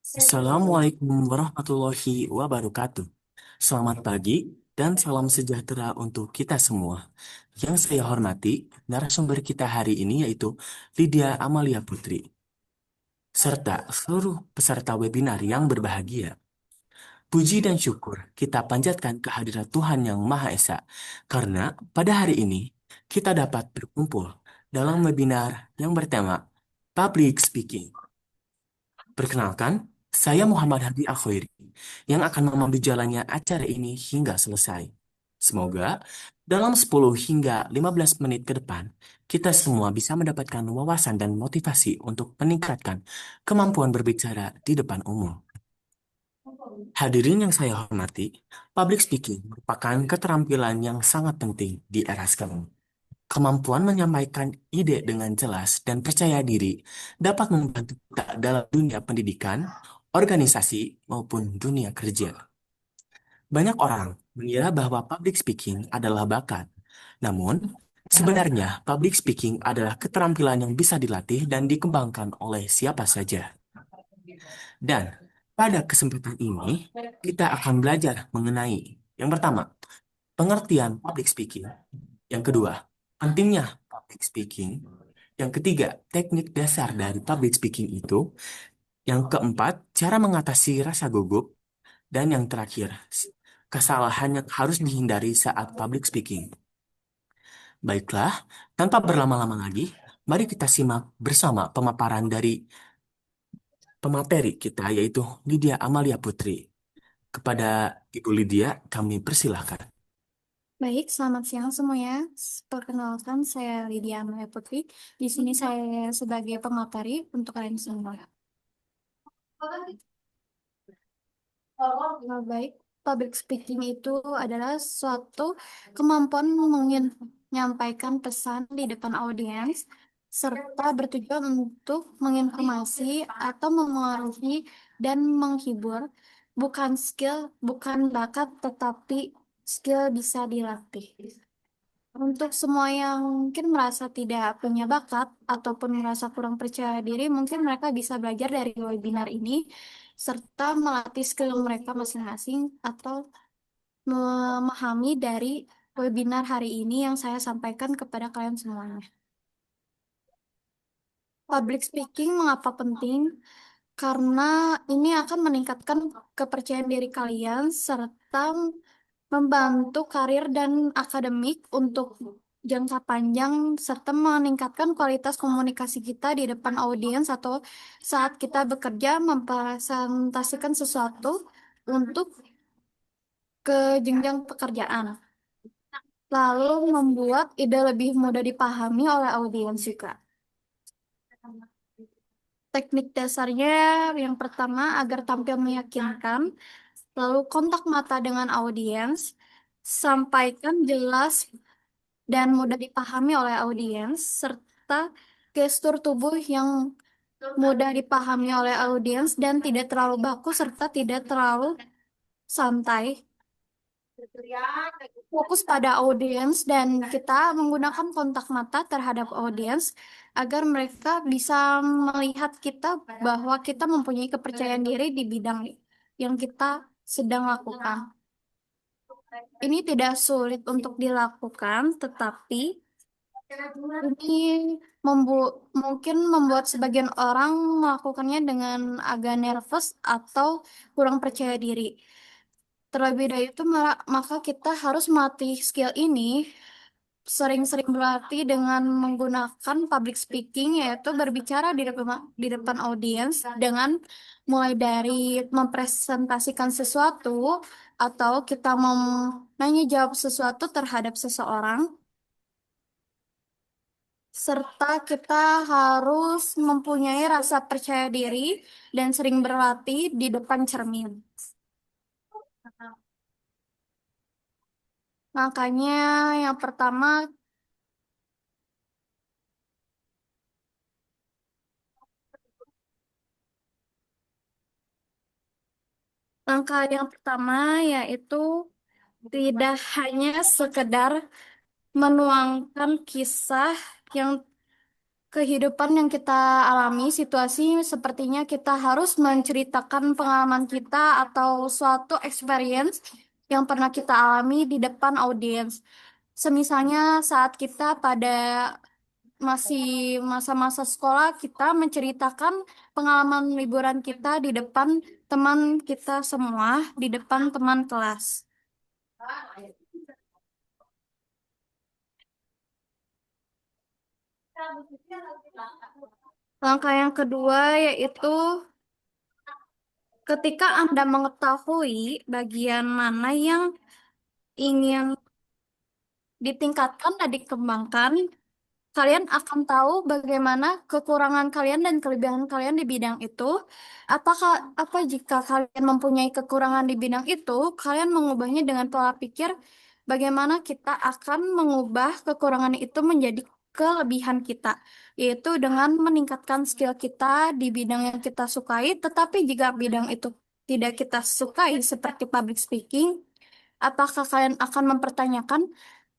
Assalamualaikum warahmatullahi wabarakatuh. Selamat pagi dan salam sejahtera untuk kita semua. Yang saya hormati, narasumber kita hari ini yaitu Lydia Amalia Putri, serta seluruh peserta webinar yang berbahagia. Puji dan syukur kita panjatkan kehadirat Tuhan Yang Maha Esa, karena pada hari ini kita dapat berkumpul dalam webinar yang bertema Public Speaking. Perkenalkan, saya Muhammad Hadi Akhoiri yang akan memandu jalannya acara ini hingga selesai. Semoga dalam 10 hingga 15 menit ke depan, kita semua bisa mendapatkan wawasan dan motivasi untuk meningkatkan kemampuan berbicara di depan umum. Hadirin yang saya hormati, public speaking merupakan keterampilan yang sangat penting di era sekarang. Kemampuan menyampaikan ide dengan jelas dan percaya diri dapat membantu kita dalam dunia pendidikan, organisasi, maupun dunia kerja. Banyak orang mengira bahwa public speaking adalah bakat. Namun, sebenarnya public speaking adalah keterampilan yang bisa dilatih dan dikembangkan oleh siapa saja. Dan pada kesempatan ini, kita akan belajar mengenai yang pertama, pengertian public speaking. Yang kedua, pentingnya public speaking. Yang ketiga, teknik dasar dari public speaking itu. Yang keempat, cara mengatasi rasa gugup. Dan yang terakhir, kesalahan yang harus dihindari saat public speaking. Baiklah, tanpa berlama-lama lagi, mari kita simak bersama pemaparan dari pemateri kita, yaitu Lydia Amalia Putri. Kepada Ibu Lydia, kami persilahkan. Baik, selamat siang semuanya. Perkenalkan, saya Lydia Amelia Putri. Di sini saya sebagai pemateri untuk kalian semua. Baik, public speaking itu adalah suatu kemampuan menyampaikan pesan di depan audiens, serta bertujuan untuk menginformasi atau memengaruhi dan menghibur. Bukan skill, bukan bakat, tetapi skill bisa dilatih. Untuk semua yang mungkin merasa tidak punya bakat ataupun merasa kurang percaya diri, mungkin mereka bisa belajar dari webinar ini serta melatih skill mereka masing-masing atau memahami dari webinar hari ini yang saya sampaikan kepada kalian semuanya. Public speaking mengapa penting? Karena ini akan meningkatkan kepercayaan diri kalian serta membantu karir dan akademik untuk jangka panjang serta meningkatkan kualitas komunikasi kita di depan audiens atau saat kita bekerja mempresentasikan sesuatu untuk ke jenjang pekerjaan. Lalu membuat ide lebih mudah dipahami oleh audiens juga. Teknik dasarnya yang pertama agar tampil meyakinkan, lalu kontak mata dengan audiens, sampaikan jelas dan mudah dipahami oleh audiens, serta gestur tubuh yang mudah dipahami oleh audiens dan tidak terlalu baku serta tidak terlalu santai. Fokus pada audiens dan kita menggunakan kontak mata terhadap audiens agar mereka bisa melihat kita bahwa kita mempunyai kepercayaan diri di bidang yang kita sedang lakukan. Ini tidak sulit untuk dilakukan, tetapi ini mungkin membuat sebagian orang melakukannya dengan agak nervous atau kurang percaya diri. Terlebih dari itu, maka kita harus melatih skill ini sering-sering berlatih dengan menggunakan public speaking, yaitu berbicara di depan audiens dengan mulai dari mempresentasikan sesuatu atau kita nanya jawab sesuatu terhadap seseorang. Serta kita harus mempunyai rasa percaya diri dan sering berlatih di depan cermin. Makanya yang pertama, langkah yang pertama yaitu tidak hanya sekedar menuangkan kisah yang kehidupan yang kita alami, situasi sepertinya kita harus menceritakan pengalaman kita atau suatu experience yang pernah kita alami di depan audiens. Semisalnya saat kita pada masih masa-masa sekolah, kita menceritakan pengalaman liburan kita di depan teman kita semua, di depan teman kelas. Langkah yang kedua yaitu ketika Anda mengetahui bagian mana yang ingin ditingkatkan dan dikembangkan, kalian akan tahu bagaimana kekurangan kalian dan kelebihan kalian di bidang itu. Apa jika kalian mempunyai kekurangan di bidang itu, kalian mengubahnya dengan pola pikir bagaimana kita akan mengubah kekurangan itu menjadi kelebihan kita, yaitu dengan meningkatkan skill kita di bidang yang kita sukai. Tetapi jika bidang itu tidak kita sukai, seperti public speaking, apakah kalian akan mempertanyakan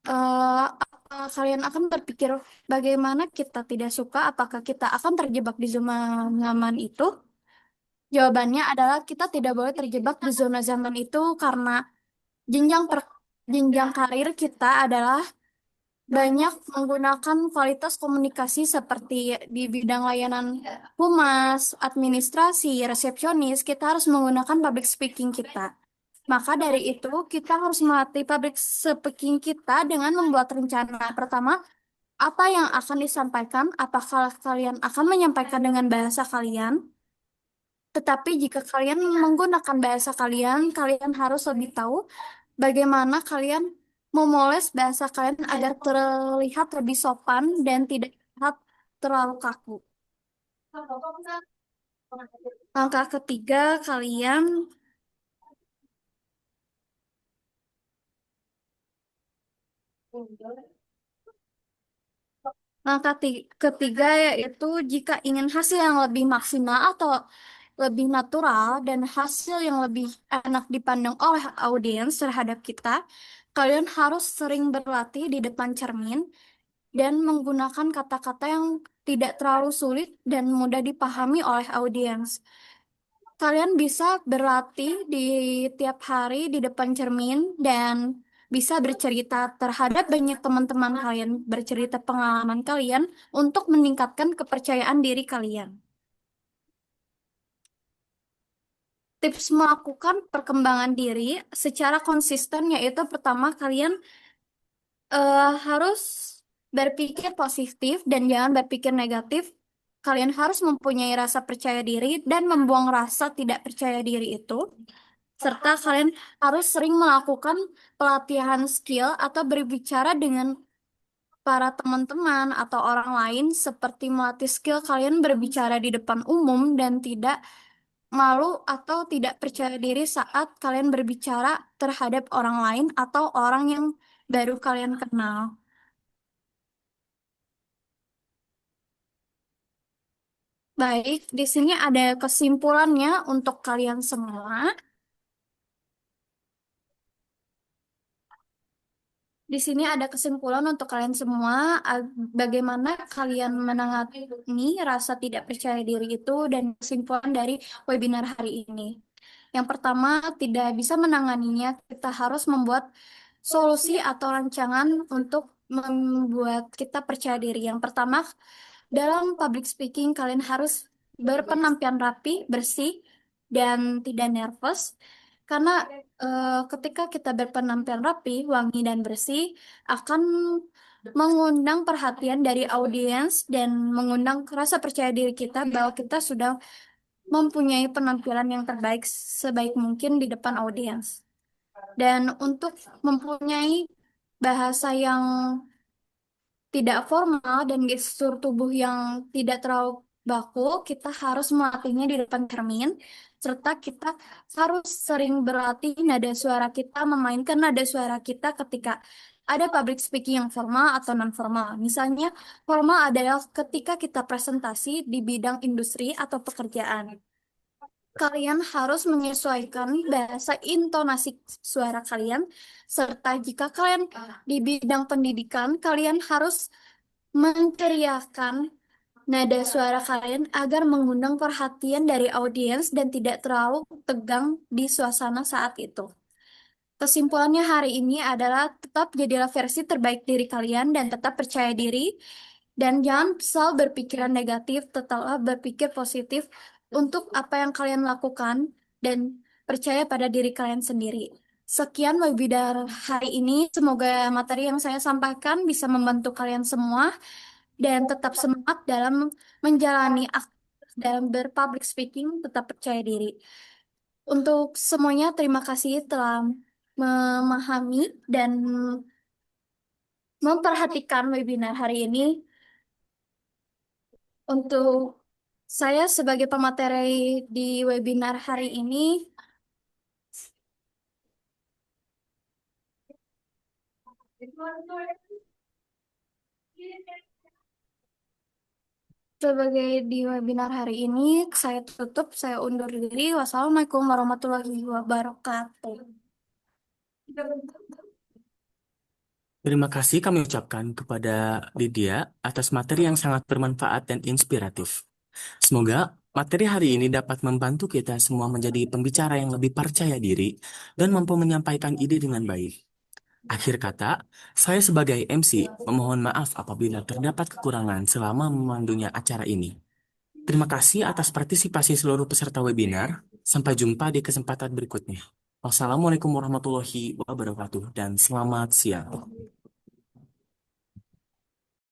apa kalian akan berpikir bagaimana kita tidak suka, apakah kita akan terjebak di zona nyaman itu? Jawabannya adalah kita tidak boleh terjebak di zona zaman itu karena jenjang per jenjang karir kita adalah banyak menggunakan kualitas komunikasi seperti di bidang layanan humas, administrasi, resepsionis, kita harus menggunakan public speaking kita. Maka dari itu, kita harus melatih public speaking kita dengan membuat rencana. Pertama, apa yang akan disampaikan? Apakah kalian akan menyampaikan dengan bahasa kalian? Tetapi jika kalian menggunakan bahasa kalian, kalian harus lebih tahu bagaimana kalian memoles bahasa kalian agar terlihat lebih sopan dan tidak terlihat terlalu kaku. Langkah ketiga, kalian ketiga yaitu jika ingin hasil yang lebih maksimal atau lebih natural dan hasil yang lebih enak dipandang oleh audiens terhadap kita, kalian harus sering berlatih di depan cermin dan menggunakan kata-kata yang tidak terlalu sulit dan mudah dipahami oleh audiens. Kalian bisa berlatih di tiap hari di depan cermin dan bisa bercerita terhadap banyak teman-teman kalian, bercerita pengalaman kalian untuk meningkatkan kepercayaan diri kalian. Tips melakukan perkembangan diri secara konsisten yaitu pertama kalian harus berpikir positif dan jangan berpikir negatif. Kalian harus mempunyai rasa percaya diri dan membuang rasa tidak percaya diri itu. Serta kalian harus sering melakukan pelatihan skill atau berbicara dengan para teman-teman atau orang lain seperti melatih skill kalian berbicara di depan umum dan tidak malu atau tidak percaya diri saat kalian berbicara terhadap orang lain atau orang yang baru kalian kenal. Baik, di sini ada kesimpulannya untuk kalian semua. Di sini ada kesimpulan untuk kalian semua, bagaimana kalian menangani rasa tidak percaya diri itu dan kesimpulan dari webinar hari ini. Yang pertama, tidak bisa menanganinya, kita harus membuat solusi atau rancangan untuk membuat kita percaya diri. Yang pertama, dalam public speaking, kalian harus berpenampilan rapi, bersih, dan tidak nervous. Karena ketika kita berpenampilan rapi, wangi, dan bersih, akan mengundang perhatian dari audiens dan mengundang rasa percaya diri kita bahwa kita sudah mempunyai penampilan yang terbaik sebaik mungkin di depan audiens. Dan untuk mempunyai bahasa yang tidak formal dan gestur tubuh yang tidak terlalu baku, kita harus melatihnya di depan cermin, serta kita harus sering berlatih nada suara kita, memainkan nada suara kita ketika ada public speaking yang formal atau non-formal. Misalnya, formal adalah ketika kita presentasi di bidang industri atau pekerjaan. Kalian harus menyesuaikan bahasa intonasi suara kalian, serta jika kalian di bidang pendidikan, kalian harus menceriakan nada suara kalian agar mengundang perhatian dari audiens dan tidak terlalu tegang di suasana saat itu. Kesimpulannya hari ini adalah tetap jadilah versi terbaik diri kalian dan tetap percaya diri dan jangan selalu berpikiran negatif, tetaplah berpikir positif untuk apa yang kalian lakukan dan percaya pada diri kalian sendiri. Sekian webinar hari ini. Semoga materi yang saya sampaikan bisa membantu kalian semua dan tetap semangat dalam menjalani dalam berpublic speaking, tetap percaya diri. Untuk semuanya, terima kasih telah memahami dan memperhatikan webinar hari ini. Untuk saya sebagai pemateri di webinar hari ini, sebagai di webinar hari ini, saya tutup, saya undur diri. Wassalamualaikum warahmatullahi wabarakatuh. Terima kasih kami ucapkan kepada Lydia atas materi yang sangat bermanfaat dan inspiratif. Semoga materi hari ini dapat membantu kita semua menjadi pembicara yang lebih percaya diri dan mampu menyampaikan ide dengan baik. Akhir kata, saya sebagai MC memohon maaf apabila terdapat kekurangan selama memandunya acara ini. Terima kasih atas partisipasi seluruh peserta webinar. Sampai jumpa di kesempatan berikutnya. Wassalamualaikum warahmatullahi wabarakatuh dan selamat siang.